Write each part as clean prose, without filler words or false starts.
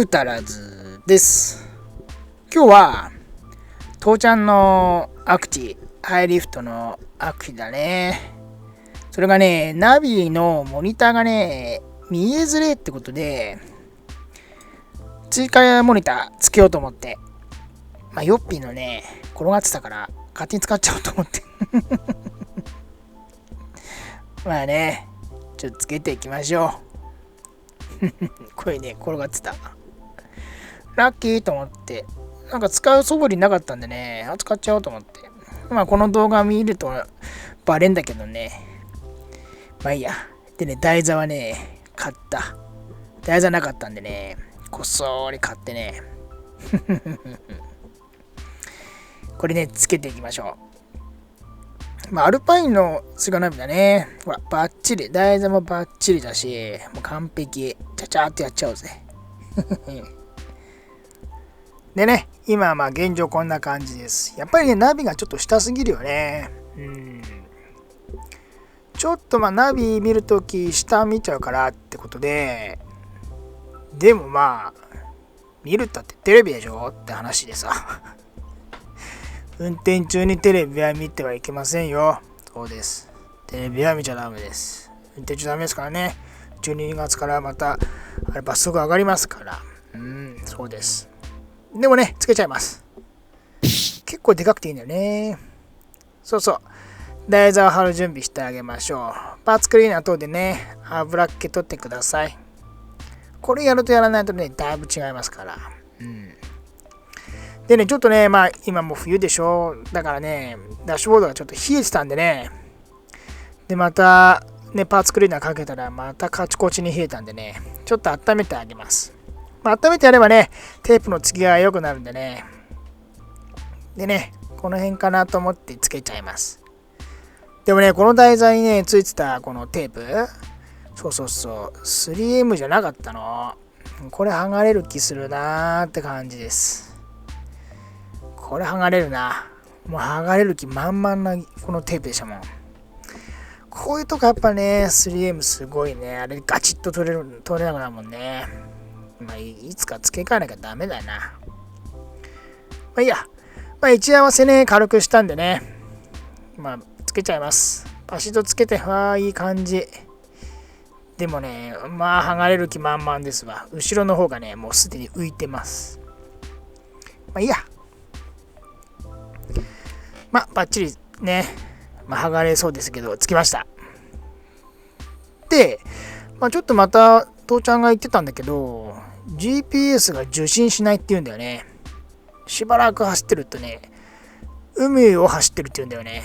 ータラズです。今日は父ちゃんのアクティハイリフトのアクティだね。それがね、ナビのモニターがね見えづれってことで追加モニターつけようと思って、ヨッピーのね転がってたから勝手に使っちゃおうと思ってちょっとつけていきましょうこれね転がってた。ラッキーと思って、使う素振りなかったんでね、使っちゃおうと思って。この動画見るとバレんだけどね。いいや。でね、台座はね、買った。台座なかったんでね、こっそり買ってね。これね、つけていきましょう。アルパインのスガナビだね。ほら、バッチリ。台座もバッチリだし、もう完璧。ちゃちゃーっとやっちゃおうぜ。でね、今は現状こんな感じです。やっぱりね、ナビがちょっと下すぎるよね。ちょっとナビ見るとき下見ちゃうからってことで、でも見るったってテレビでしょって話でさ。運転中にテレビは見てはいけませんよ。そうです。テレビは見ちゃダメです。運転中ダメですからね。12月からまた罰則上がりますから。そうです。でもね、つけちゃいます。結構でかくていいんだよね。そうそう。台座を貼る準備してあげましょう。パーツクリーナー等でね、油っ気取ってください。これやるとやらないとね、だいぶ違いますから。でね、ちょっとね、今もう冬でしょ。だからね、ダッシュボードがちょっと冷えてたんでね。で、また、ね、パーツクリーナーかけたらまたカチコチに冷えたんでね、ちょっと温めてあげます。温めてやればね、テープの付きが良くなるんでね。でね、この辺かなと思ってつけちゃいます。でもね、この台座にね、ついてたこのテープ、そう、3M じゃなかったの。これ剥がれる気するなーって感じです。これ剥がれるな。もう剥がれる気満々なこのテープでしたもん。こういうとこやっぱね、3M すごいね。あれガチッと取れなくなるもんね。いつか付け替えなきゃダメだな。いいや。位置合わせね、軽くしたんでね。つけちゃいます。パシッとつけて、いい感じ。でもね、剥がれる気満々ですわ。後ろの方がね、もうすでに浮いてます。いいや。バッチリね、剥がれそうですけど、つきました。で、ちょっとまた、父ちゃんが言ってたんだけど、GPS が受信しないって言うんだよね。しばらく走ってるとね、海を走ってるって言うんだよね。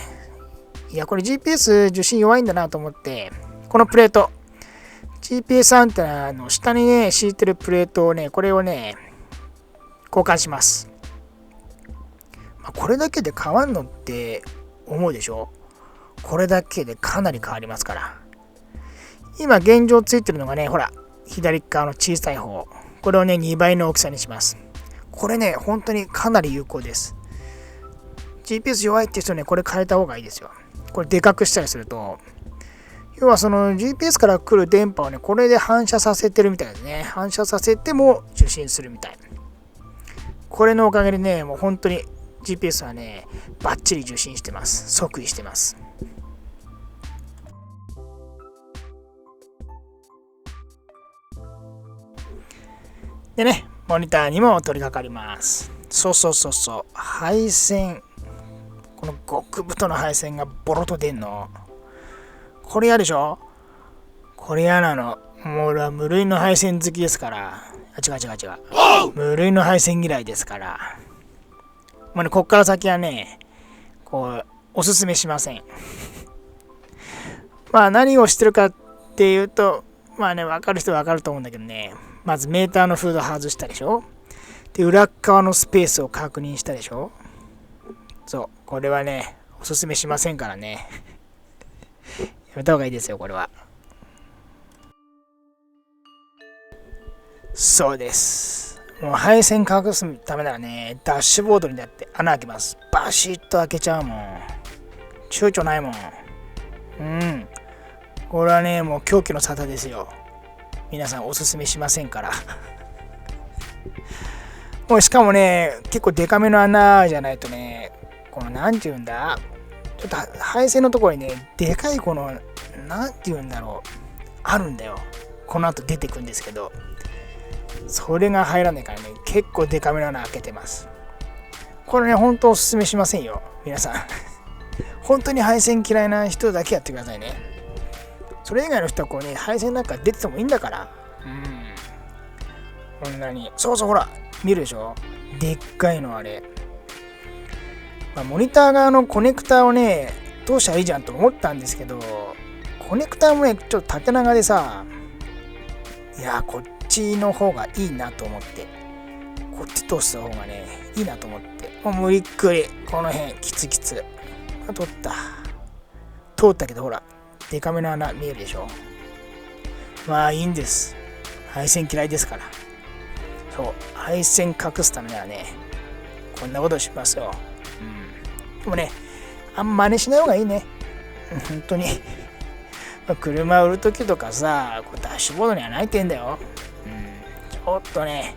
いや、これ GPS 受信弱いんだなと思って、このプレート、GPS アンテナの下にね、敷いてるプレートをね、これをね、交換します。これだけで変わんのって思うでしょ？これだけでかなり変わりますから。今現状ついてるのがね、ほら、左側の小さい方。これをね、2倍の大きさにします。これね、本当にかなり有効です。GPS 弱いって人ね、これ変えた方がいいですよ。これでかくしたりすると、要はその GPS から来る電波をね、これで反射させてるみたいですね。反射させても受信するみたい。これのおかげでね、もう本当に GPS はね、バッチリ受信してます。即位してます。でね、モニターにも取り掛かります。そう。配線。この極太の配線がボロと出んの。これ嫌でしょ？これ嫌なの。もう俺は無類の配線好きですから。違う。無類の配線嫌いですから。もうね、こっから先はね、おすすめしません。何をしてるかっていうと、分かる人は分かると思うんだけどね。まずメーターのフード外したでしょ。で、裏側のスペースを確認したでしょ。そう、これはね、おすすめしませんからね。やめた方がいいですよ、これは。そうです。もう配線隠すためならね、ダッシュボードにだって穴開けます。バシッと開けちゃうもん。躊躇ないもん。これはね、もう狂気の沙汰ですよ。皆さんおすすめしませんから。もうしかもね、結構デカめの穴じゃないとね、このなんて言うんだ、ちょっと配線のところにね、でかいこの、なんて言うんだろう、あるんだよ。この後出てくんですけど、それが入らないからね、結構デカめの穴開けてます。これね、本当おすすめしませんよ、皆さん。本当に配線嫌いな人だけやってくださいね。それ以外の人はこうね、配線なんか出ててもいいんだから。こんなに。そうそう、ほら、見るでしょ、でっかいのあれ。モニター側のコネクターをね、どうしたらいいじゃんと思ったんですけど、コネクターもね、ちょっと縦長でさ、いや、こっちの方がいいなと思って、こっち通す方がね、いいなと思って、もう無理っくり、この辺、キツキツ。通ったけど、ほら、デカめの穴見えるでしょ。まあいいんです。配線嫌いですから。そう、配線隠すためならね、こんなことしますよ。でもね、あんま真似しない方がいいね。本当に。車売るときとかさ、こうダッシュボードには泣いてんだよ。ちょっとね、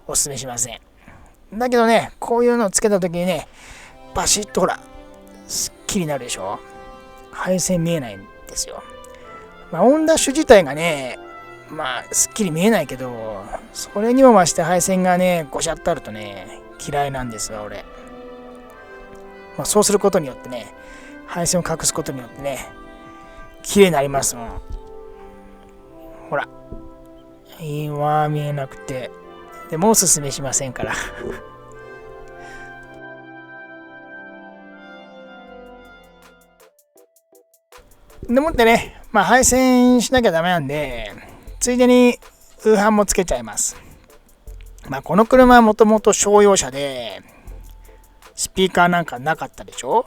おすすめしません。だけどね、こういうのをつけたときにね、バシッとほら、すっきりなるでしょ。配線見えないんですよ。オンダッシュ自体がね、すっきり見えないけど、それにも増して配線がね、ゴシャッとあるとね、嫌いなんですわ、俺。そうすることによってね、配線を隠すことによってね、綺麗になりますもん。ほら。今見えなくて。でもおすすめしませんから。でもってね、配線しなきゃダメなんで、ついでにウーハンもつけちゃいます。この車はもともと商用車で、スピーカーなんかなかったでしょ。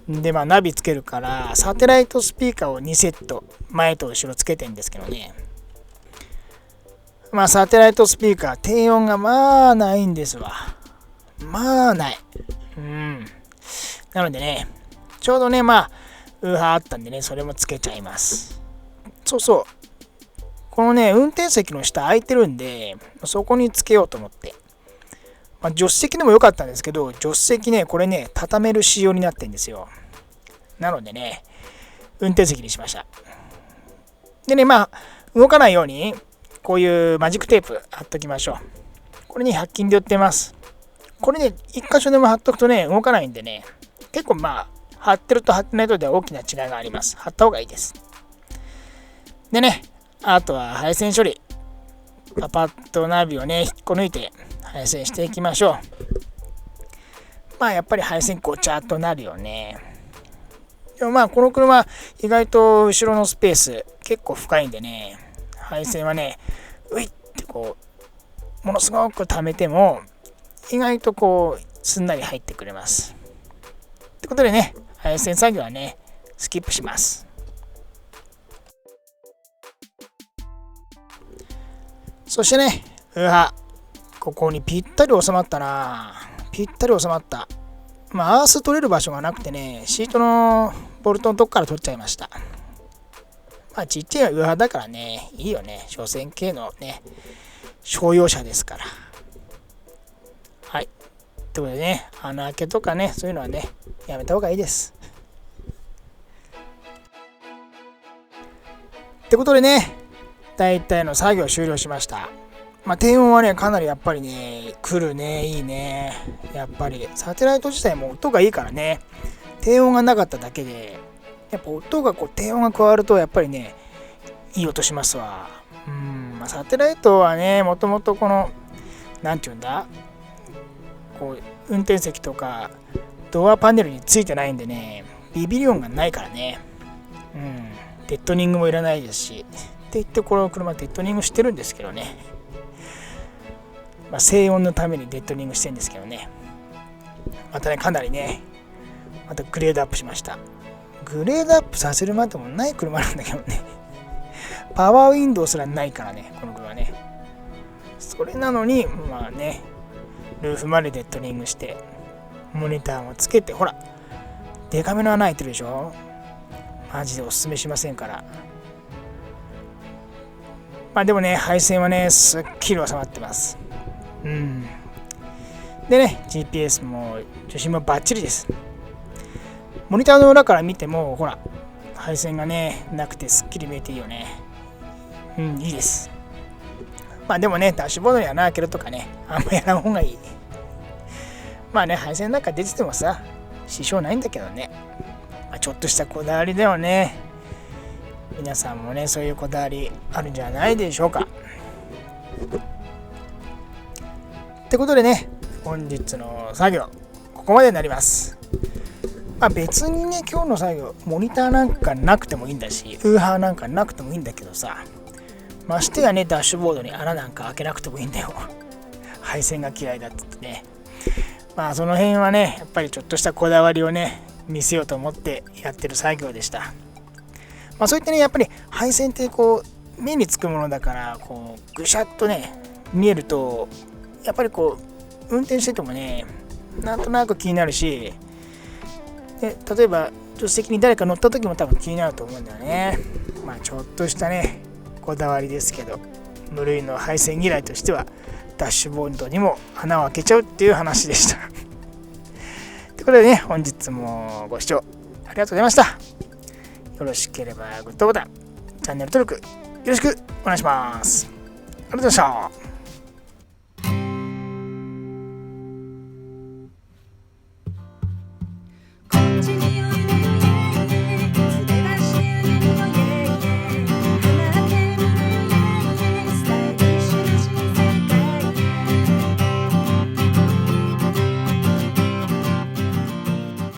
で、ナビつけるから、サテライトスピーカーを2セット、前と後ろつけてんですけどね。サテライトスピーカー、低音がないんですわ。ない。なのでね、ちょうどね、ウーハーあったんでね、それもつけちゃいます。そうそう。このね、運転席の下空いてるんで、そこにつけようと思って。助手席でもよかったんですけど、助手席ね、これね、畳める仕様になってんですよ。なのでね、運転席にしました。でね、動かないように、こういうマジックテープ貼っときましょう。これに100均で売ってます。これね、一箇所でも貼っとくとね、動かないんでね、結構貼ってると貼ってないとでは大きな違いがあります。貼った方がいいです。でね、あとは配線処理。パパッとナビをね、引っこ抜いて配線していきましょう。やっぱり配線ごちゃっとなるよね。でもこの車、意外と後ろのスペース結構深いんでね、配線はね、ういってこう、ものすごく溜めても、意外とこう、すんなり入ってくれます。ってことでね、配線作業はね、スキップします。そしてね、ここにぴったり収まったな。ぴったり収まった。アース取れる場所がなくてね、シートのボルトのとこから取っちゃいました。ちっちゃいウーハーだからね、いいよね。所詮系のね、商用車ですから。はい。ということでね、穴開けとかね、そういうのはね、やめた方がいいです。ってことでね、大体の作業終了しました。低音はね、かなりやっぱりね、来るね、いいね。やっぱり、サテライト自体も音がいいからね、低音がなかっただけで、やっぱ音が低音が加わると、やっぱりね、いい音しますわ。サテライトはね、もともとこの、なんていうんだ、運転席とか、ドアパネルについてないんでね、ビビリ音がないからね。デッドニングもいらないですし、って言ってこの車デッドニングしてるんですけどね。静音のためにデッドニングしてるんですけどね。またね、かなりね、またグレードアップしました。グレードアップさせるまでもない車なんだけどね。パワーウィンドウすらないからね、この車ね。それなのに、ルーフまでデッドニングして、モニターもつけて、ほら、デカめの穴開いてるでしょ。マジでおすすめしませんから。でもね、配線はね、すっきり収まってます。うん。でね、GPS も受信もバッチリです。モニターの裏から見ても、ほら、配線がね、なくてすっきり見えていいよね。うん、いいです。まあでもね、ダッシュボードに穴開けるとかね、あんまやらん方がいい。まあね、配線なんか出ててもさ、支障ないんだけどね。まあ、ちょっとしたこだわりだよね。皆さんもね、そういうこだわりあるんじゃないでしょうか。ってことでね、本日の作業、ここまでになります。まあ別にね、今日の作業、モニターなんかなくてもいいんだし、ウーハーなんかなくてもいいんだけどさ、ましてやね、ダッシュボードに穴なんか開けなくてもいいんだよ。配線が嫌いだって言ってね。まあその辺はね、やっぱりちょっとしたこだわりをね、見せようと思ってやってる作業でした。まあそういったね、やっぱり配線ってこう、目につくものだから、こう、ぐしゃっとね、見えると、やっぱりこう運転しててもね、なんとなく気になるし、で例えば助手席に誰か乗った時も多分気になると思うんだよね。まあちょっとしたね、こだわりですけど、無類の配線嫌いとしてはダッシュボードにも穴を開けちゃうっていう話でしたということでね、本日もご視聴ありがとうございました。よろしければグッドボタン、チャンネル登録よろしくお願いします。ありがとうございました。こっちに